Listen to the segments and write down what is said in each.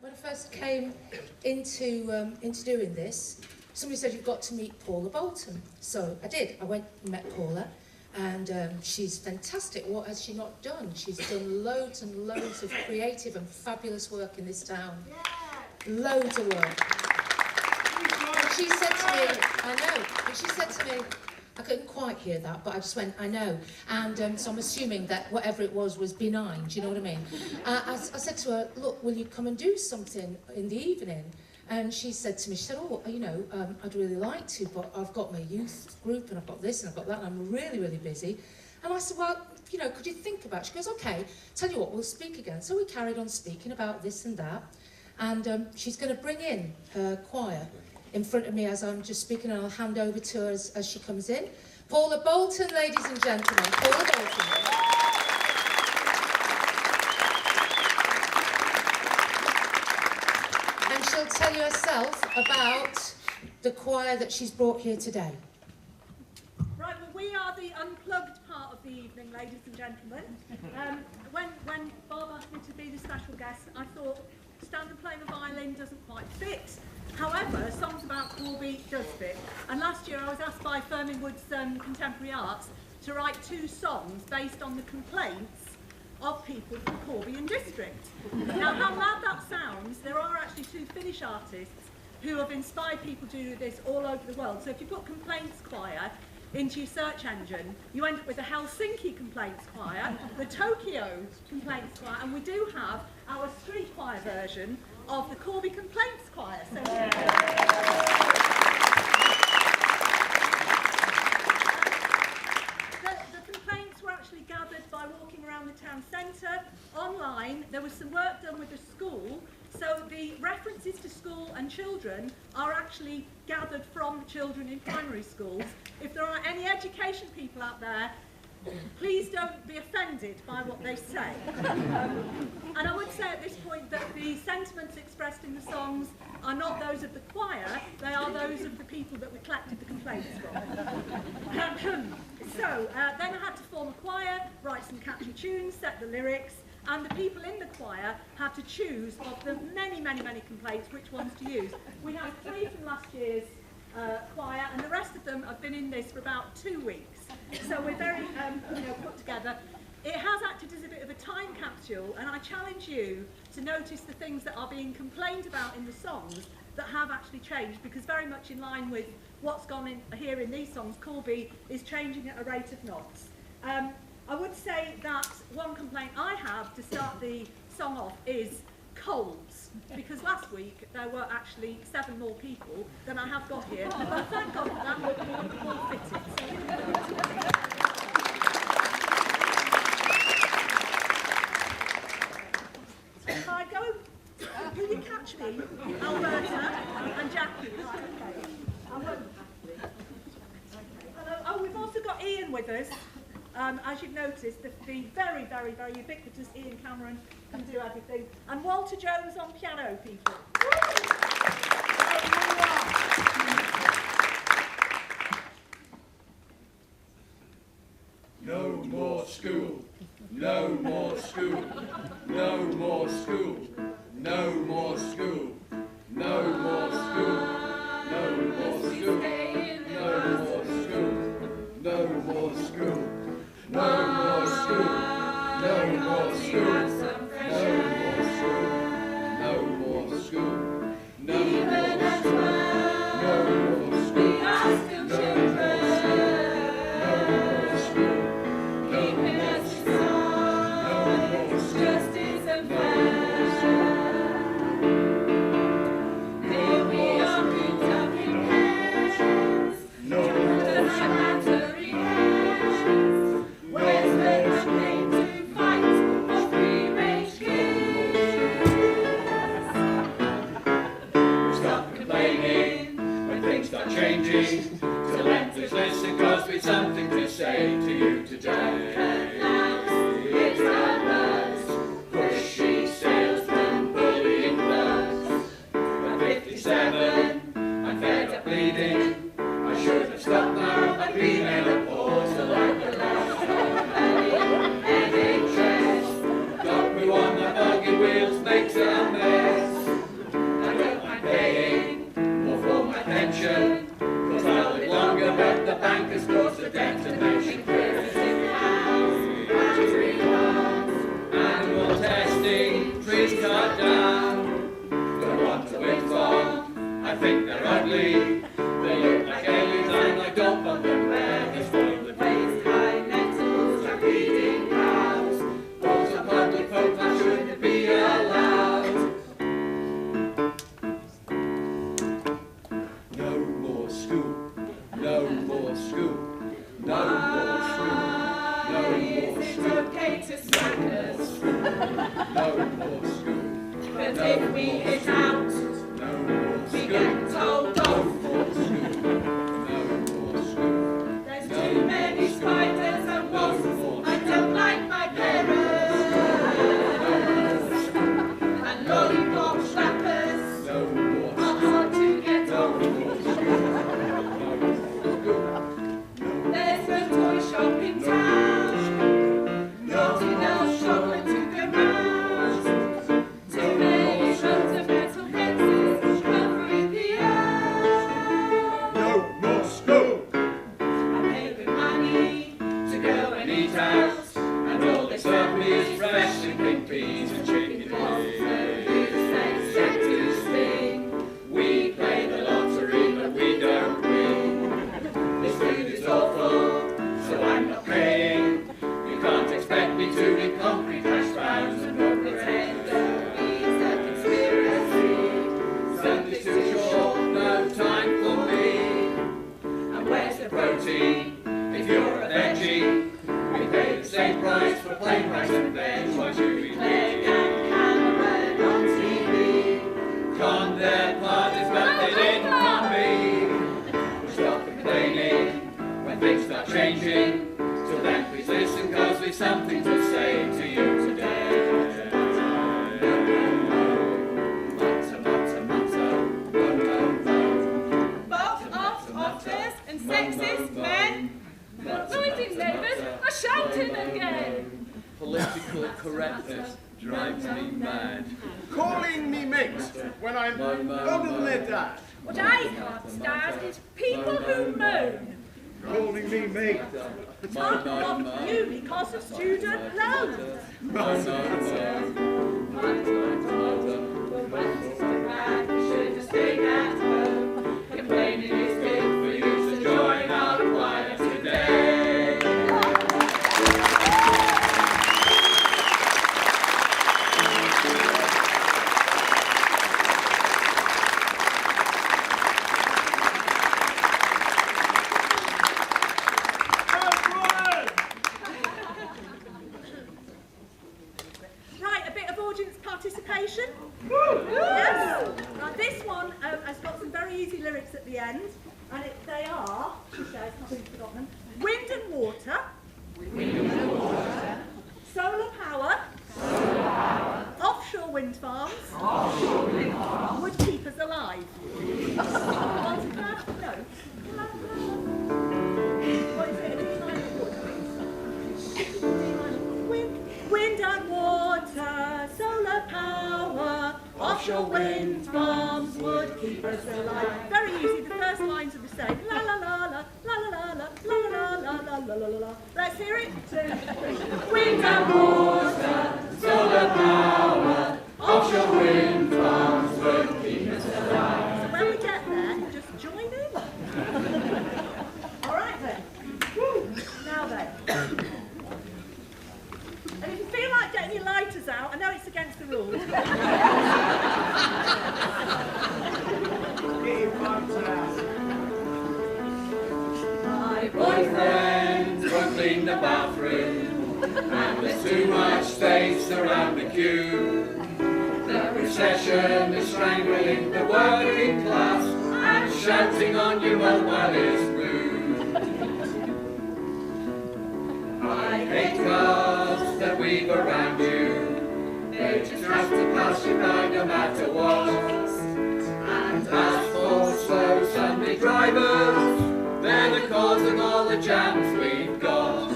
when I first came into doing this, somebody said you've got to meet Paula Bolton. So I did. I went and met Paula, and she's fantastic. What has she not done? She's done loads and loads of creative and fabulous work in this town. Loads of work. And she said to me, I know, and she said to me, I couldn't quite hear that, but I just went, I know. And so I'm assuming that whatever it was benign, do you know what I mean? I said to her, look, will you come and do something in the evening? And she said to me, she said, oh, you know, I'd really like to, but I've got my youth group and I've got this and I've got that and I'm really, really busy. And I said, well, you know, could you think about it? She goes, okay, tell you what, we'll speak again. So we carried on speaking about this and that. And she's going to bring in her choir in front of me as I'm just speaking, and I'll hand over to her as she comes in. Paula Bolton, ladies and gentlemen. Paula Bolton. And she'll tell you herself about the choir that she's brought here today. Right, well, we are the unplugged part of the evening, ladies and gentlemen. When Bob asked me to be the special guest, I thought standard playing the violin doesn't quite fit. However, songs about Corby does fit. And last year I was asked by Firming Wood's Contemporary Arts to write 2 songs based on the complaints of people from Corby and District. Now, how mad that sounds, there are actually 2 Finnish artists who have inspired people to do this all over the world. So if you put Complaints Choir into your search engine, you end up with the Helsinki Complaints Choir, the Tokyo Complaints Choir, and we do have our street choir version of the Corby Complaints Choir. So the complaints were actually gathered by walking around the town centre. Online, there was some work done with the school, so the references to school and children are actually gathered from children in primary schools. If there are any education people out there, please don't be offended by what they say. And I would say at this point that the sentiments expressed in the songs are not those of the choir, they are those of the people that we collected the complaints from. So then I had to form a choir, write some catchy tunes, set the lyrics, and the people in the choir had to choose of the many, many, many complaints which ones to use. We had 3 from last year's choir, and the rest of them have been in this for about 2 weeks. So we're very put together. It has acted as a bit of a time capsule, and I challenge you to notice the things that are being complained about in the songs that have actually changed, because very much in line with what's gone in here in these songs, Corby is changing at a rate of knots. I would say that one complaint I have to start the song off is colds, because last week there were actually 7 more people than I have got here, but thank God for that, we're all fitted. If I go, will you catch me, Alberta and Jackie? Okay. I won't actually. Oh, we've also got Ian with us. As you've noticed, the very, very, very ubiquitous Ian Cameron can do everything. And Walter Jones on piano, people. No more school, no more school, no more school, no more school, no more school, no more school, no more school, no more school. No more school, no more school, no more school, no more school, no more school, no more school, no more school, no more school, no more school, justice and fairness. is cut down. The ones that went on, I think they're ugly. They look like aliens and I don't want them there. It's one of the waste high nettles, stampeding cows. Those are public folk that shouldn't be allowed. No more school, no more school, no more school, no more school. It's okay to smack us, No more school, but no if we more hit school. out, No more we school, get told no off. more school, no more school. There's too many spiders and wasps. I don't like my parents. And lollipop slappers No more are hard to get no off. more school. There's no toy shop in town. Not enough chocolate to go round. Too many rows of metal fences covering the air. No more school. I pay good money to go and eat out. And all they serve me is fresh and pink peas and chicken We play the lottery, but we don't win. This food is awful, so I'm not paying. You can't expect me to eat concrete hash browns and not pretend that it's a conspiracy. Sunday's too short, no time for me. And where's the protein? If you're a veggie, we pay the same price for plain rice and veg. Why should we play Cameron on TV. con their parties, but they didn't con me. Stop complaining when things start changing. Till then, please listen, cause we've something to say to you today. Box off otters and sexist men. Noisy neighbours are shouting again. Political correctness drives me mad. Calling me mixed when I'm older than their dad. What I can't stand is people who moan. Calling me mate. Can't go off you because of student loans. Should have stayed at home. Complaining is good for you, so join our choir today. Right, a bit of audience participation. Yes. Right, this one has got some very easy lyrics at the end, and they are, she says, not being forgotten, wind and water, solar power, offshore wind farms, would keep us alive. Wanted that? No. What is it? A D minor chord? Wind and water, solar power, offshore wind farms would keep us alive. Very easy. The first lines are the same. La la la la, la la la la, la la la la la la la la. Let's hear it. Wind and water, solar power, offshore wind farms would keep us alive. So when we get there, you just join in. All right then. Now then. And if you feel like getting your lighters out, I know it's against the rules. My boyfriend won't clean the bathroom, and there's too much space around the queue. The recession is strangling the working class, and shouting on your mobile is rude. I hate cars that weave around you, they just have to pass you by no matter what. And as for slow Sunday drivers, they're the cause of all the jams we've got.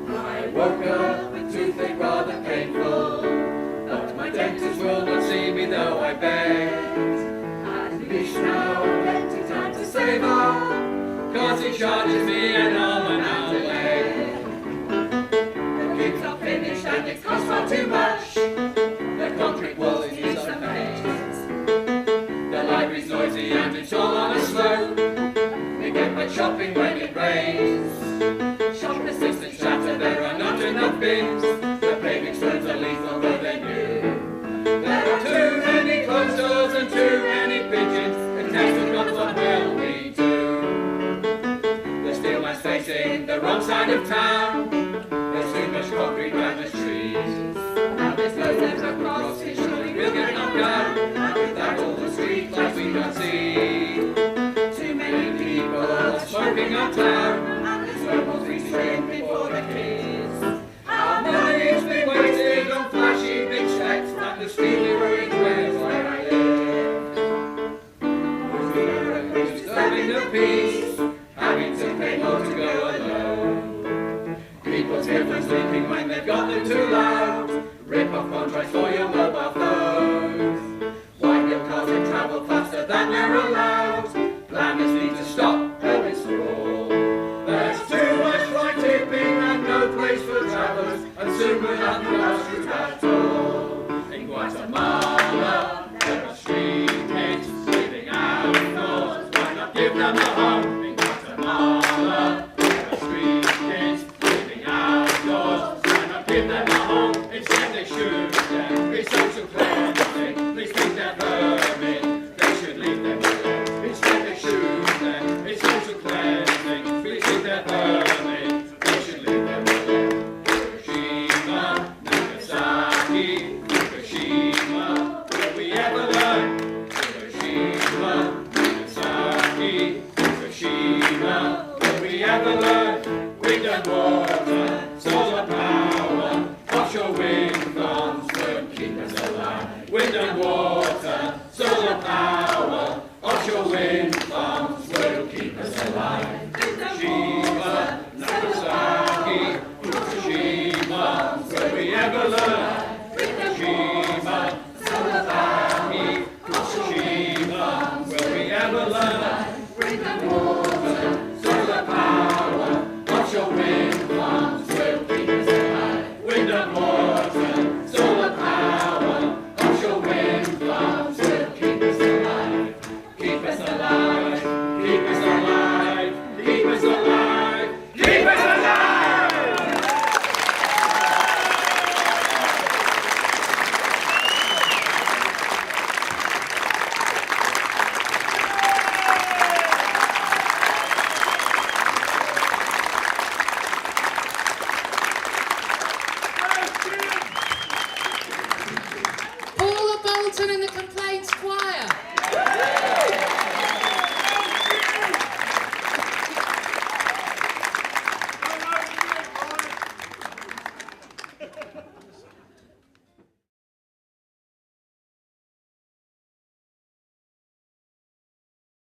I woke up with toothache rather painful, but my dentist will not see me though I begged. At least now I've plenty time to save up, cause he charges me an arm and a leg. The kids are finished and it's cost town, and there's no more free skimping for the kids. Our money's been wasted on flashy big checks like the steely ruined wares where I live. Who's disturbing the peace, having to pay more to go alone. People's earphones sleeping when they've got them too loud. Rip off contracts for your mobile phones. White bill cars that travel faster than they're allowed. Planners need to stop going sprawl. There's too much flight tipping and no place for travellers, and soon we'll have no last route at all. In Guatemala, there are street kids living outdoors. Why not give them a home? In Guatemala, there are street kids living outdoors. Why not give them a home? Instead they shoot them. It's social cleansing. They think they're vermin. They should leave them alone. Instead they shoot them. It's social cleansing. They think they're vermin. They should leave them alone. Hiroshima, Nagasaki, Fukushima. Will we ever learn? Hiroshima, Nagasaki, Fukushima. Will we ever learn? Wind and water, solar power, offshore wind farms will keep us alive. Wind and water, solar power, offshore wind farms will keep us alive. Fukushima, Nagasaki, Fukushima, will we ever learn? Fukushima, Nagasaki, Fukushima, will we ever learn? Wind and water, solar power, offshore wind farms will keep us alive. Wind and water, solar power, offshore wind farms will keep us alive. Keep us alive, keep us alive, keep us alive, keep us alive! Paula Bolton and the Complaints Choir.